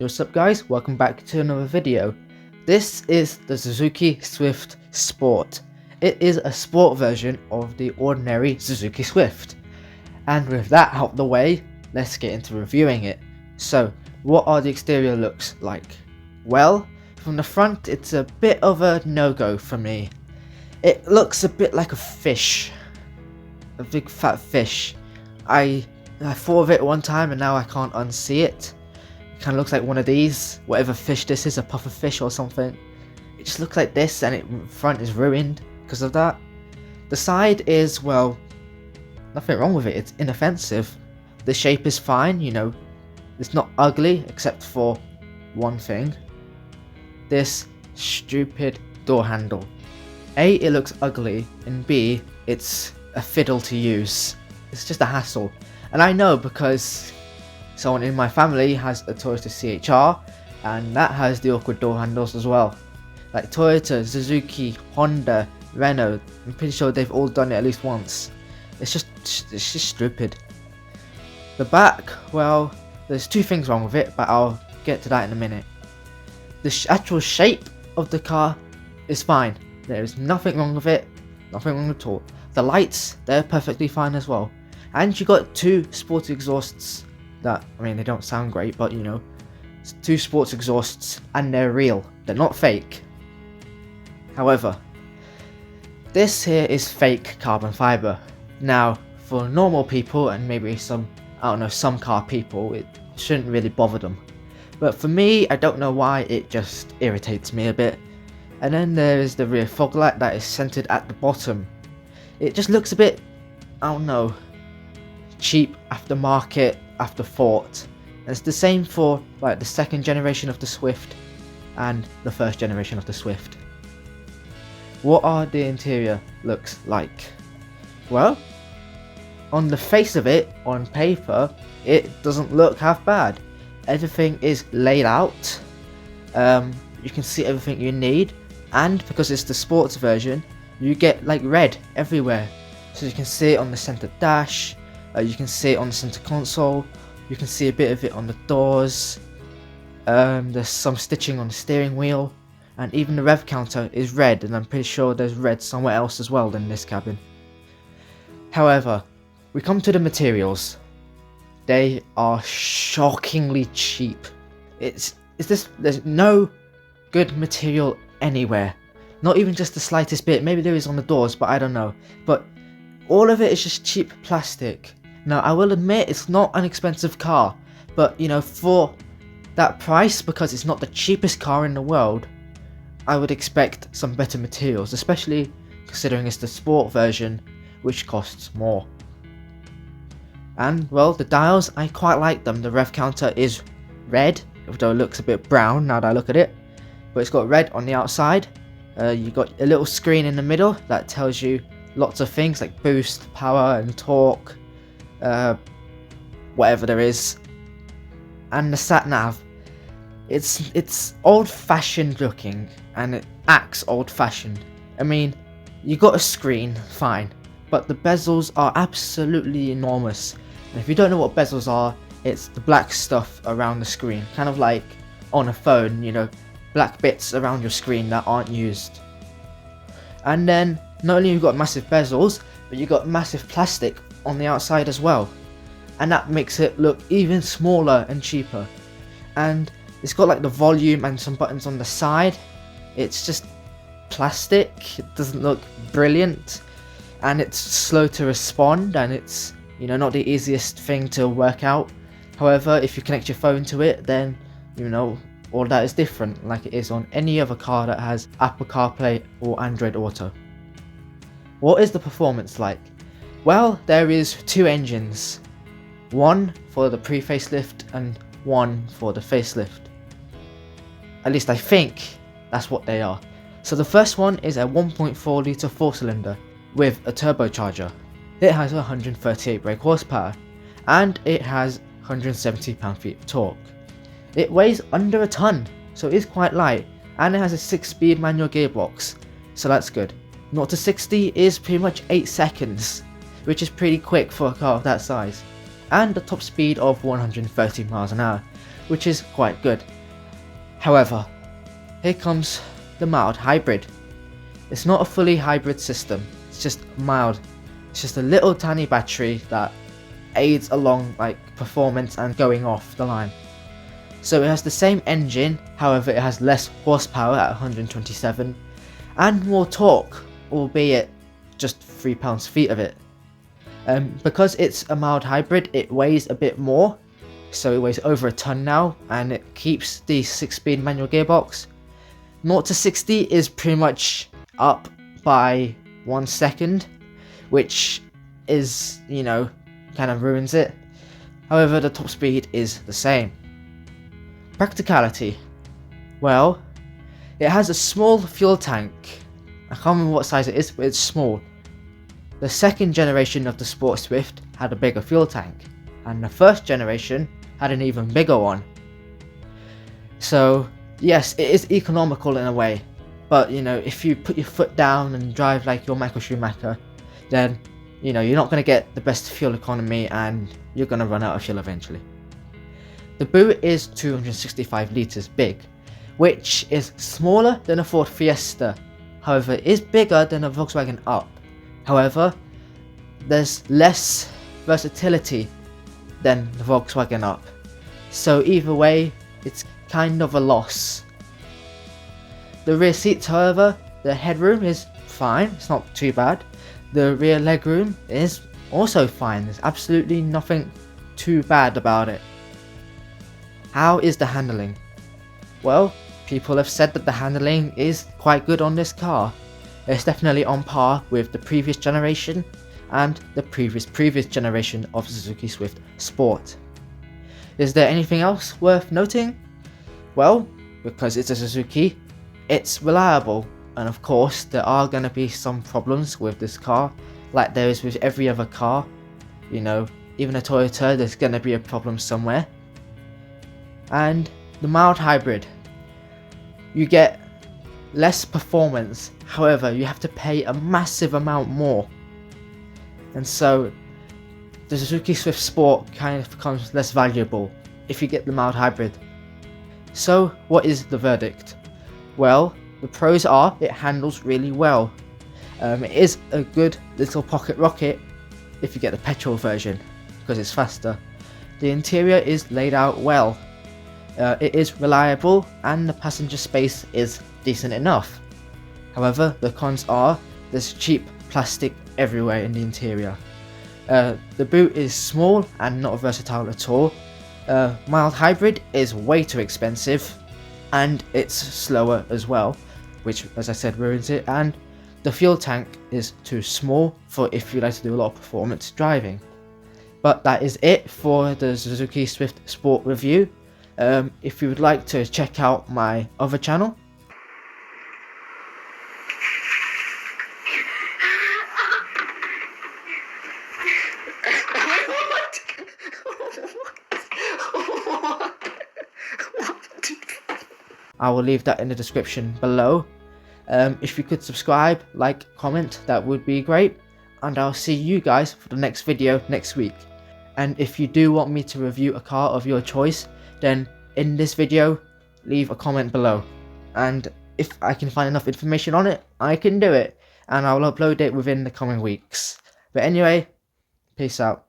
Yo, what's up guys, welcome back to another video. This is the Suzuki Swift Sport. It is a sport version of the ordinary Suzuki Swift. And with that out the way, let's get into reviewing it. So, what are the exterior looks like? Well, from the front it's a bit of a no-go for me. It looks a bit like a fish. A big fat fish. I thought of it one time and now I can't unsee it. Kind of looks like one of these, whatever fish this is, a puffer fish or something. It just looks like this, and the front is ruined because of that. The side is, well, nothing wrong with it, it's inoffensive. The shape is fine, you know, it's not ugly except for one thing. This stupid door handle. A, it looks ugly, and B, it's a fiddle to use. It's just a hassle. And I know because someone in my family has a Toyota CHR, and that has the awkward door handles as well. Like Toyota, Suzuki, Honda, Renault, I'm pretty sure they've all done it at least once. It's just stupid. The back, well, there's two things wrong with it, but I'll get to that in a minute. The actual shape of the car is fine. There is nothing wrong with it, nothing wrong at all. The lights, they're perfectly fine as well. And you got two sporty exhausts. That, I mean, they don't sound great, but you know, it's two sports exhausts and they're real, they're not fake. However, this here is fake carbon fiber. Now, for normal people and maybe some car people, it shouldn't really bother them. But for me, I don't know why, it just irritates me a bit. And then there is the rear fog light that is centered at the bottom. It just looks a bit, I don't know, cheap, aftermarket, afterthought. And it's the same for like the second generation of the Swift and the first generation of the Swift. What are the interior looks like? Well, on the face of it, on paper, it doesn't look half bad. Everything is laid out. You can see everything you need, and because it's the sports version, you get like red everywhere. So you can see it on the center dash. You can see it on the center console, you can see a bit of it on the doors, there's some stitching on the steering wheel, and even the rev counter is red, and I'm pretty sure there's red somewhere else as well than this cabin. However, we come to the materials. They are shockingly cheap. There's no good material anywhere, not even just the slightest bit. Maybe there is on the doors, but I don't know. But all of it is just cheap plastic. Now, I will admit it's not an expensive car, but you know, for that price, because it's not the cheapest car in the world, I would expect some better materials, especially considering it's the sport version, which costs more. And well, the dials, I quite like them. The rev counter is red, although it looks a bit brown now that I look at it, but it's got red on the outside. You got a little screen in the middle that tells you lots of things like boost, power and torque, whatever there is. And the sat nav, it's old-fashioned looking, and it acts old-fashioned. I mean, you got a screen, fine, but the bezels are absolutely enormous. And if you don't know what bezels are, it's the black stuff around the screen, kind of like on a phone, you know, black bits around your screen that aren't used. And then not only you've got massive bezels, but you've got massive plastic on the outside as well, and that makes it look even smaller and cheaper. And it's got like the volume and some buttons on the side. It's just plastic, it doesn't look brilliant, and it's slow to respond, and it's, you know, not the easiest thing to work out. However, if you connect your phone to it, then you know, all that is different, like it is on any other car that has Apple CarPlay or Android Auto. What is the performance like? Well, there is two engines, one for the pre-facelift and one for the facelift. At least I think that's what they are. So the first one is a 1.4 litre 4-cylinder with a turbocharger. It has 138 brake horsepower and it has 170 pound-feet of torque. It weighs under a ton, so it is quite light, and it has a 6-speed manual gearbox, so that's good. 0 to 60 is pretty much 8 seconds, which is pretty quick for a car of that size, and a top speed of 130 miles an hour. which is quite good. However, here comes the mild hybrid. It's not a fully hybrid system, it's just mild. It's just a little tiny battery that aids along like performance and going off the line. So it has the same engine, however it has less horsepower at 127 and more torque, albeit just 3 pounds-feet of it. Because it's a mild hybrid, it weighs a bit more, so it weighs over a ton now, and it keeps the 6-speed manual gearbox. 0 to 60 is pretty much up by 1 second, which is, you know, kind of ruins it. However, the top speed is the same. Practicality. Well, it has a small fuel tank. I can't remember what size it is, but it's small. The second generation of the Sport Swift had a bigger fuel tank, and the first generation had an even bigger one. So yes, it is economical in a way, but you know, if you put your foot down and drive like your Michael Schumacher, then you know, you're not going to get the best fuel economy and you're going to run out of fuel eventually. The boot is 265 litres big, which is smaller than a Ford Fiesta. However, it is bigger than a Volkswagen Up. However, there's less versatility than the Volkswagen Up. So either way, it's kind of a loss. The rear seats, however, the headroom is fine, it's not too bad. The rear legroom is also fine, there's absolutely nothing too bad about it. How is the handling? Well, people have said that the handling is quite good on this car. It's definitely on par with the previous generation and the previous generation of Suzuki Swift Sport. Is there anything else worth noting? Well, because it's a Suzuki, it's reliable, and of course there are going to be some problems with this car, like there is with every other car. You know, even a Toyota, there's going to be a problem somewhere. And the mild hybrid, you get less performance, however you have to pay a massive amount more, and so the Suzuki Swift Sport kind of becomes less valuable if you get the mild hybrid. So what is the verdict? Well, the pros are it handles really well. It is a good little pocket rocket if you get the petrol version, because it's faster. The interior is laid out well. It is reliable and the passenger space is decent enough. However, the cons are there's cheap plastic everywhere in the interior. The boot is small and not versatile at all. Mild hybrid is way too expensive and it's slower as well, which as I said ruins it, and the fuel tank is too small for if you like to do a lot of performance driving. But that is it for the Suzuki Swift Sport review. If you would like to check out my other channel, I will leave that in the description below. If you could subscribe, like, comment, that would be great, and I'll see you guys for the next video next week. And if you do want me to review a car of your choice, then in this video leave a comment below, and if I can find enough information on it, I can do it, and I'll upload it within the coming weeks. But anyway, peace out.